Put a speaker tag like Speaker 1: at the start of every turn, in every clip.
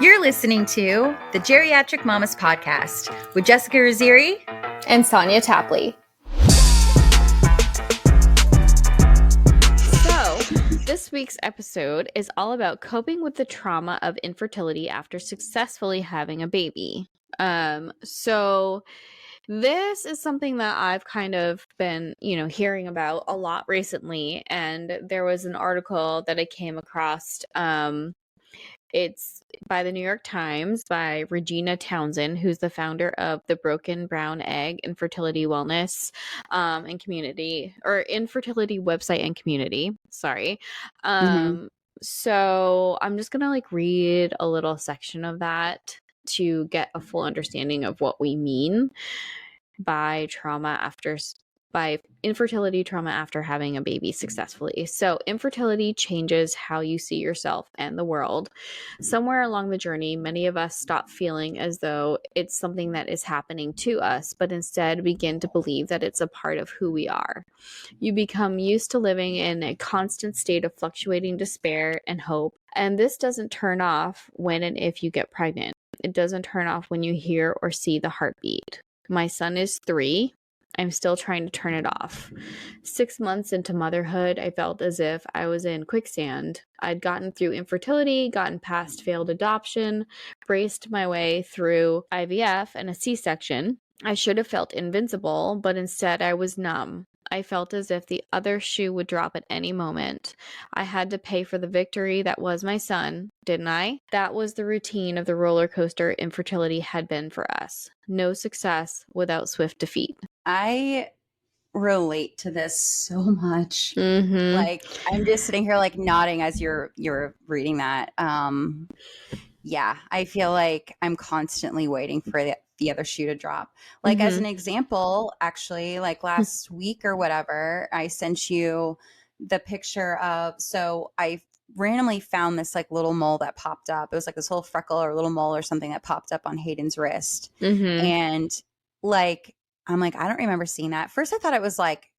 Speaker 1: You're listening to the Geriatric Mamas podcast with Jessica Raziri
Speaker 2: and Sonia Tapley. So, this week's episode is all about coping with the trauma of infertility after successfully having a baby. So this is something that I've kind of been, hearing about a lot recently. And there was an article that I came across. It's by the New York Times by Regina Townsend, who's the founder of the Broken Brown Egg Infertility Wellness and Community, or Infertility Website and Community. Sorry. So I'm just gonna read a little section of that to get a full understanding of what we mean by infertility trauma after having a baby successfully. So infertility changes how you see yourself and the world. Somewhere along the journey, many of us stop feeling as though it's something that is happening to us, but instead begin to believe that it's a part of who we are. You become used to living in a constant state of fluctuating despair and hope, and this doesn't turn off when and if you get pregnant. It doesn't turn off when you hear or see the heartbeat. My son is 3. I'm still trying to turn it off. 6 months into motherhood, I felt as if I was in quicksand. I'd gotten through infertility, gotten past failed adoption, braced my way through IVF and a C-section. I should have felt invincible, but instead I was numb. I felt as if the other shoe would drop at any moment. I had to pay for the victory that was my son, didn't I? That was the routine of the roller coaster infertility had been for us. No success without swift defeat.
Speaker 3: I relate to this so much.
Speaker 2: Mm-hmm.
Speaker 3: I'm just sitting here nodding as you're reading that. Yeah, I feel like I'm constantly waiting for the other shoe to drop. As an example, actually, last week or whatever, I sent you the picture of, so I randomly found this little mole that popped up. It was this little freckle or little mole or something that popped up on Hayden's wrist. And I'm I don't remember seeing that. First, I thought it was like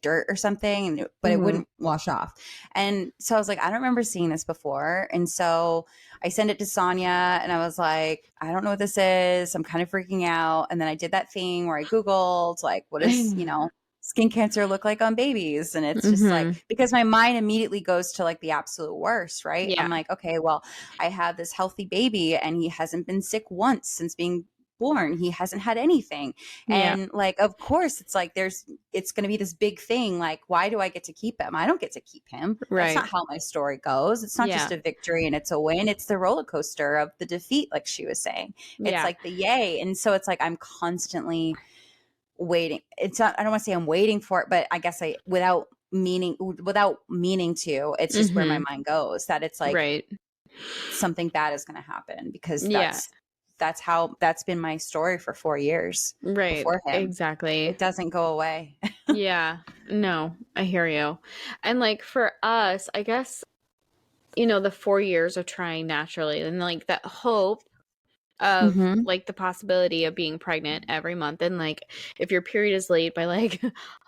Speaker 3: dirt or something, but it wouldn't wash off. And so I was I don't remember seeing this before. And so I sent it to Sonia and I was I don't know what this is. I'm kind of freaking out. And then I did that thing where I Googled, what does, skin cancer look like on babies? And it's just because my mind immediately goes to the absolute worst, right?
Speaker 2: Yeah.
Speaker 3: I'm okay, well, I have this healthy baby and he hasn't been sick once since being born. He hasn't had anything. And of course it's it's going to be this big thing. Why do I get to keep him? I don't get to keep him.
Speaker 2: Right.
Speaker 3: That's not how my story goes. It's not just a victory and it's a win. It's the roller coaster of the defeat. Like she was saying, it's the yay. And so it's I'm constantly waiting. It's not, I don't want to say I'm waiting for it, but I guess without meaning to, it's just where my mind goes, that it's something bad is going to happen, because that's been my story for 4 years.
Speaker 2: Right.
Speaker 3: Before him.
Speaker 2: Exactly.
Speaker 3: It doesn't go away.
Speaker 2: Yeah. No, I hear you. And for us, I guess, the 4 years of trying naturally and that hope of the possibility of being pregnant every month, and if your period is late by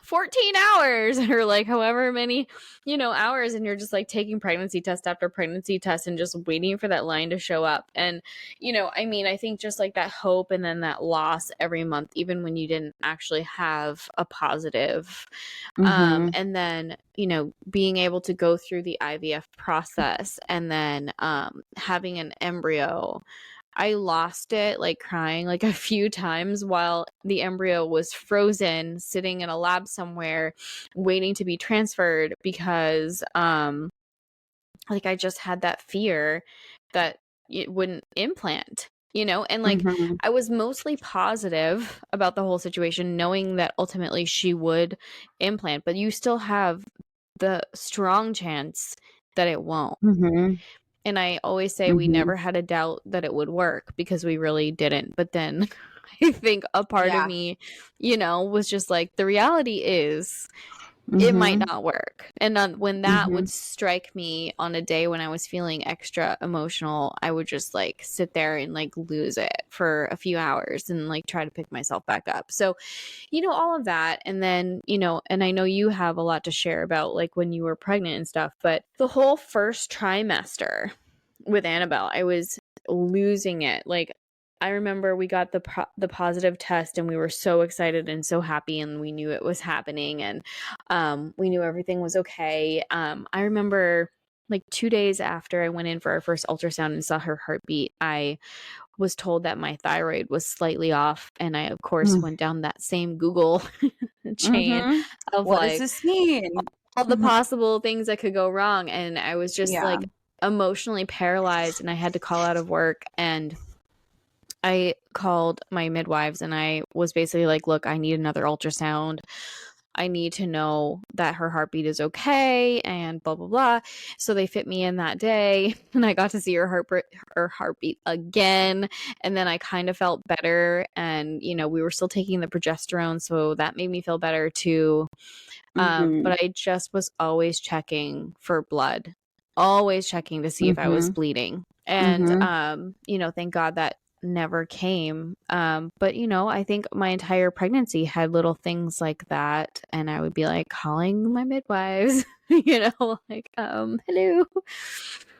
Speaker 2: 14 hours or however many hours, and you're just taking pregnancy test after pregnancy test and just waiting for that line to show up. And I think just that hope and then that loss every month, even when you didn't actually have a positive, and then being able to go through the IVF process and then having an embryo. I lost it crying a few times while the embryo was frozen, sitting in a lab somewhere waiting to be transferred, because I just had that fear that it wouldn't implant, and I was mostly positive about the whole situation, knowing that ultimately she would implant, but you still have the strong chance that it won't. And I always say we never had a doubt that it would work, because we really didn't. But then I think a part of me, was just the reality is it might not work. And when that would strike me on a day when I was feeling extra emotional, I would just sit there and lose it for a few hours and try to pick myself back up. So, all of that. And then, and I know you have a lot to share about when you were pregnant and stuff, but the whole first trimester with Annabelle. I was losing it. Like, I remember we got the positive test and we were so excited and so happy, and we knew it was happening, and we knew everything was okay. I remember like 2 days after I went in for our first ultrasound and saw her heartbeat, I was told that my thyroid was slightly off, and I of course went down that same Google chain of
Speaker 3: what
Speaker 2: like,
Speaker 3: does this mean?
Speaker 2: all the possible things that could go wrong, and I was just like emotionally paralyzed, and I had to call out of work, and I called my midwives and I was basically like, look, I need another ultrasound. I need to know that her heartbeat is okay, and blah, blah, blah. So they fit me in that day, and I got to see her heartbeat again. And then I kind of felt better, and, you know, we were still taking the progesterone, so that made me feel better too. But I just was always checking for blood, always checking to see if I was bleeding. And, you know, thank God that never came. But, you know, I think my entire pregnancy had little things like that. And I would be like calling my midwives, you know, like, hello.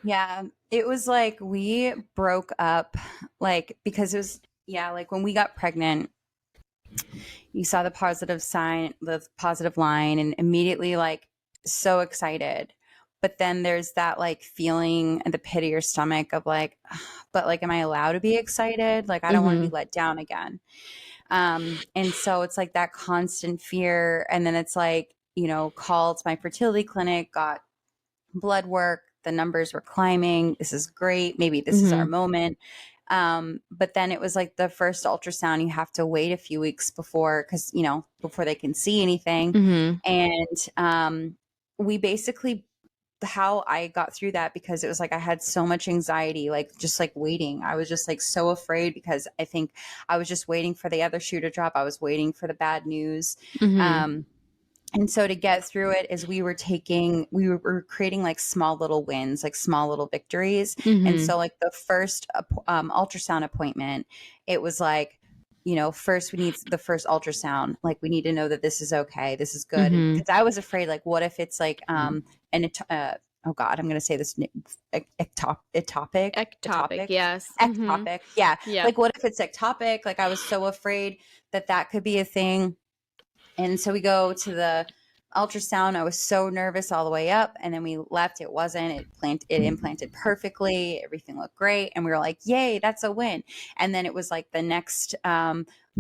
Speaker 3: Yeah. It was like we broke up, like, because it was, like when we got pregnant, you saw the positive sign, the positive line, and immediately like so excited. But then there's that like feeling in the pit of your stomach of like, but like, am I allowed to be excited? Like, I don't want to be let down again. And so it's like that constant fear. And then it's like, you know, called my fertility clinic, got blood work, the numbers were climbing. This is great. Maybe this is our moment. But then it was like the first ultrasound, you have to wait a few weeks before, because, you know, before they can see anything. And we basically, how I got through that, because it was like I had so much anxiety, like just like waiting. I was just like so afraid, because I think I was just waiting for the other shoe to drop. I was waiting for the bad news. And so to get through it is we were creating like small little wins, like small little victories. And so like the first ultrasound appointment, it was like, you know, first we need the first ultrasound. Like, we need to know that this is okay. This is good. Because I was afraid, like, what if it's like, oh God, I'm going to say this ectopic.
Speaker 2: Yes.
Speaker 3: Ectopic. Yeah. Like, what if it's ectopic? Like, I was so afraid that could be a thing. And so we go to the ultrasound. I was so nervous all the way up, and then we left. It wasn't. It implanted perfectly. Everything looked great, and we were like, "Yay, that's a win!" And then it was like the next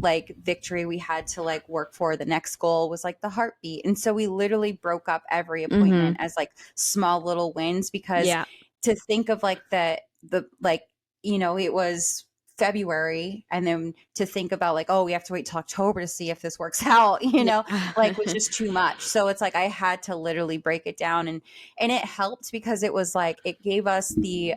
Speaker 3: like victory we had to like work for. The next goal was like the heartbeat, and so we literally broke up every appointment as like small little wins, because to think of like the like, you know, it was February, and then to think about like, oh, we have to wait till October to see if this works out, you know, like, was just too much. So it's like I had to literally break it down, and it helped, because it was like it gave us the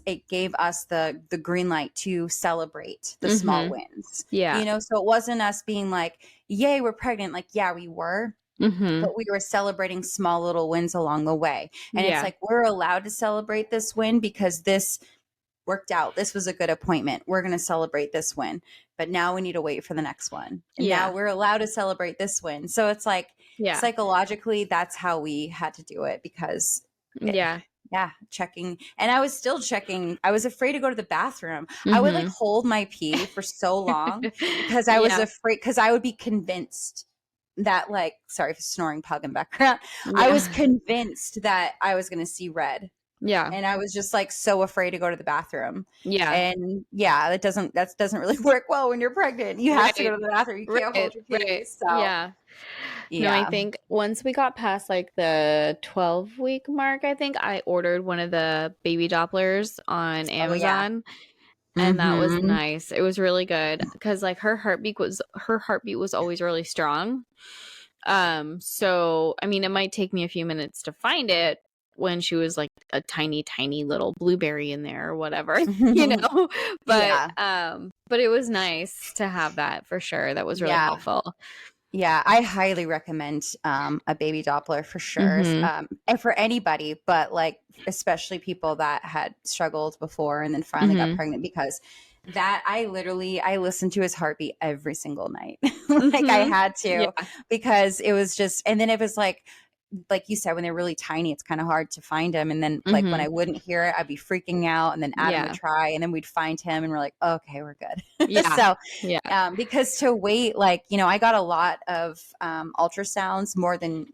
Speaker 3: it gave us the green light to celebrate the small wins. You know, so it wasn't us being like, yay, we're pregnant. Like, yeah, we were. But we were celebrating small little wins along the way. And it's like, we're allowed to celebrate this win because this worked out. This was a good appointment. We're going to celebrate this win. But now we need to wait for the next one. And now we're allowed to celebrate this win. So it's like, psychologically, that's how we had to do it, because checking. And I was still checking. I was afraid to go to the bathroom. I would like hold my pee for so long, because I was afraid, because I would be convinced that, like, sorry for snoring pug in background. I was convinced that I was going to see red. And I was just like so afraid to go to the bathroom. And that doesn't really work well when you're pregnant. You have to go to the bathroom. You can't hold your pee. So
Speaker 2: no, I think once we got past like the 12-week mark, I think I ordered one of the baby Dopplers on Amazon. And that was nice. It was really good, because like her heartbeat was always really strong. So I mean, it might take me a few minutes to find it when she was like a tiny little blueberry in there or whatever, you know. But it was nice to have that, for sure. That was really helpful.
Speaker 3: Yeah, I highly recommend a baby Doppler for sure, and for anybody, but like especially people that had struggled before and then finally got pregnant, because that I listened to his heartbeat every single night. Like I had to, because it was just, and then it was like, like you said, when they're really tiny, it's kind of hard to find them. And then like when I wouldn't hear it, I'd be freaking out, and then Adam would try, and then we'd find him and we're like, okay, we're good.
Speaker 2: Yeah.
Speaker 3: So because to wait, like, you know, I got a lot of ultrasounds, more than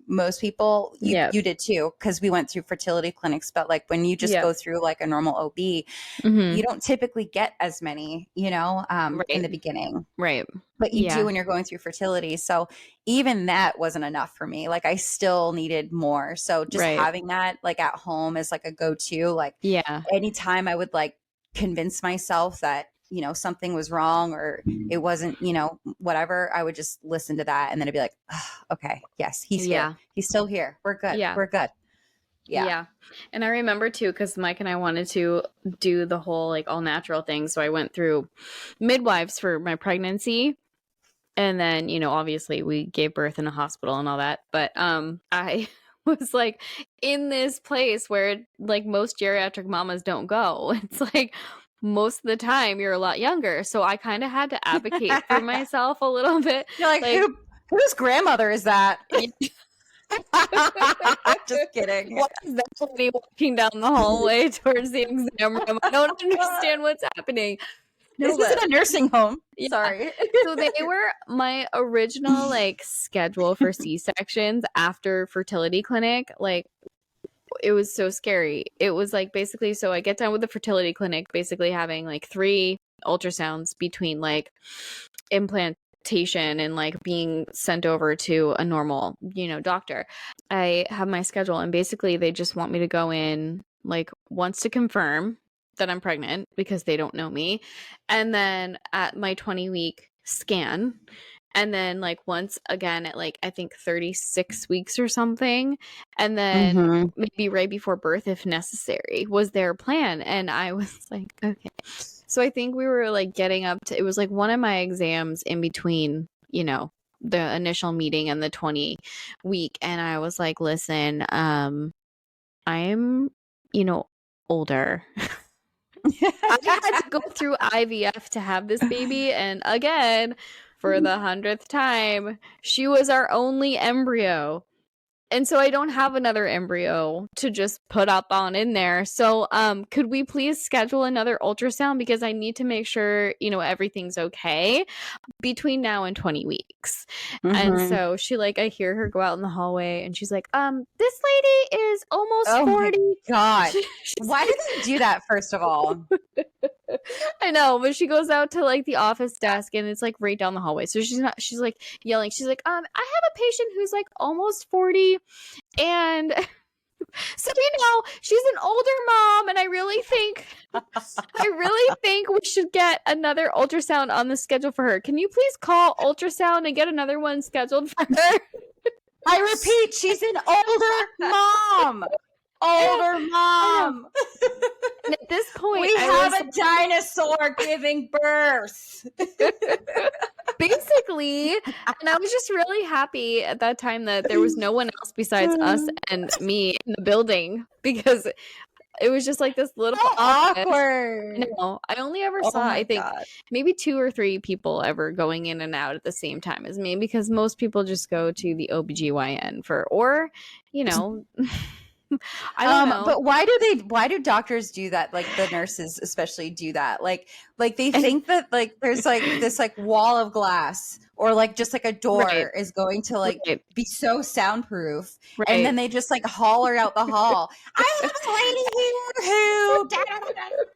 Speaker 3: most people. You did too, because we went through fertility clinics. But like when you just go through like a normal OB, you don't typically get as many, you know, in the beginning.
Speaker 2: Right.
Speaker 3: But you do when you're going through fertility. So even that wasn't enough for me. Like I still needed more. So just having that like at home as like a go-to, like anytime I would like convince myself that, you know, something was wrong or it wasn't, you know, whatever, I would just listen to that. And then I'd be like, oh, okay, yes, he's here. He's still here. We're good. Yeah. We're good. Yeah.
Speaker 2: And I remember too, because Mike and I wanted to do the whole like all natural thing. So I went through midwives for my pregnancy. And then, you know, obviously we gave birth in a hospital and all that. But I was like in this place where like most geriatric mamas don't go. It's like most of the time you're a lot younger. So I kind of had to advocate for myself a little bit.
Speaker 3: You're like whose grandmother is that? Just kidding.
Speaker 2: What is that lady walking down the hallway towards the exam room? I don't understand what's happening.
Speaker 3: Is this a nursing home? Yeah. Sorry.
Speaker 2: So they were my original like schedule for C-sections after fertility clinic. Like it was so scary. It was like basically, so I get done with the fertility clinic, basically having like 3 ultrasounds between like implantation and like being sent over to a normal, you know, doctor. I have my schedule and basically they just want me to go in like once to confirm that I'm pregnant because they don't know me. And then at my 20-week scan. And then like once again at like, I think 36 weeks or something. And then maybe right before birth, if necessary, was their plan. And I was like, okay. So I think we were like getting up to, it was like one of my exams in between, you know, the initial meeting and the 20-week. And I was like, listen, I'm, you know, older. I had to go through IVF to have this baby. And again, for the 100th time, she was our only embryo. And so I don't have another embryo to just put up on in there. So could we please schedule another ultrasound? Because I need to make sure, you know, everything's okay between now and 20 weeks. And so she like, I hear her go out in the hallway and she's like, this lady is almost 40.
Speaker 3: My God. Why did they do that, first of all?
Speaker 2: I know, but she goes out to like the office desk and it's like right down the hallway. So she's like yelling. She's like, I have a patient who's like almost 40 and so, you know, she's an older mom and I really think we should get another ultrasound on the schedule for her. Can you please call ultrasound and get another one scheduled for her?
Speaker 3: I repeat, she's an older mom. Older mom.
Speaker 2: And at this point,
Speaker 3: we have a dinosaur giving birth.
Speaker 2: Basically, and I was just really happy at that time that there was no one else besides us and me in the building because it was just like this little
Speaker 3: awkward.
Speaker 2: No, I only ever saw, I think, maybe 2 or 3 people ever going in and out at the same time as me because most people just go to the OBGYN or, you know... I don't know.
Speaker 3: But why do doctors do that? Like the nurses especially do that. Like they think that like there's like this like wall of glass or like just like a door is going to like be so soundproof. And then they just like holler out the hall. I have a lady here who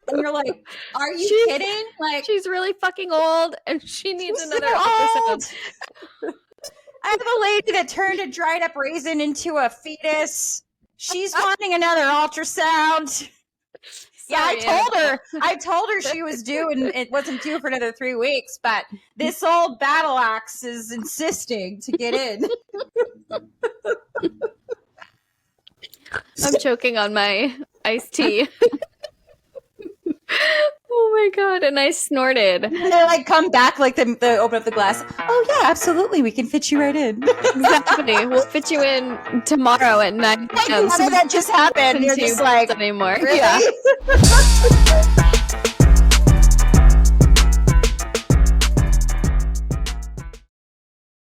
Speaker 3: and you're like, are you kidding? Like
Speaker 2: she's really fucking old and she needs another ultrasound.
Speaker 3: I have a lady that turned a dried up raisin into a fetus. She's wanting another ultrasound. Yeah, I told her she was due and it wasn't due for another 3 weeks, but this old battle axe is insisting to get in.
Speaker 2: I'm choking on my iced tea. Oh my God. And I snorted.
Speaker 3: And they like come back, like they open up the glass. Oh yeah, absolutely. We can fit you right in.
Speaker 2: Exactly. We'll fit you in tomorrow at 9 p.m.
Speaker 3: Like, how did that just happen? You're just like,
Speaker 2: anymore.
Speaker 3: Really? Yeah.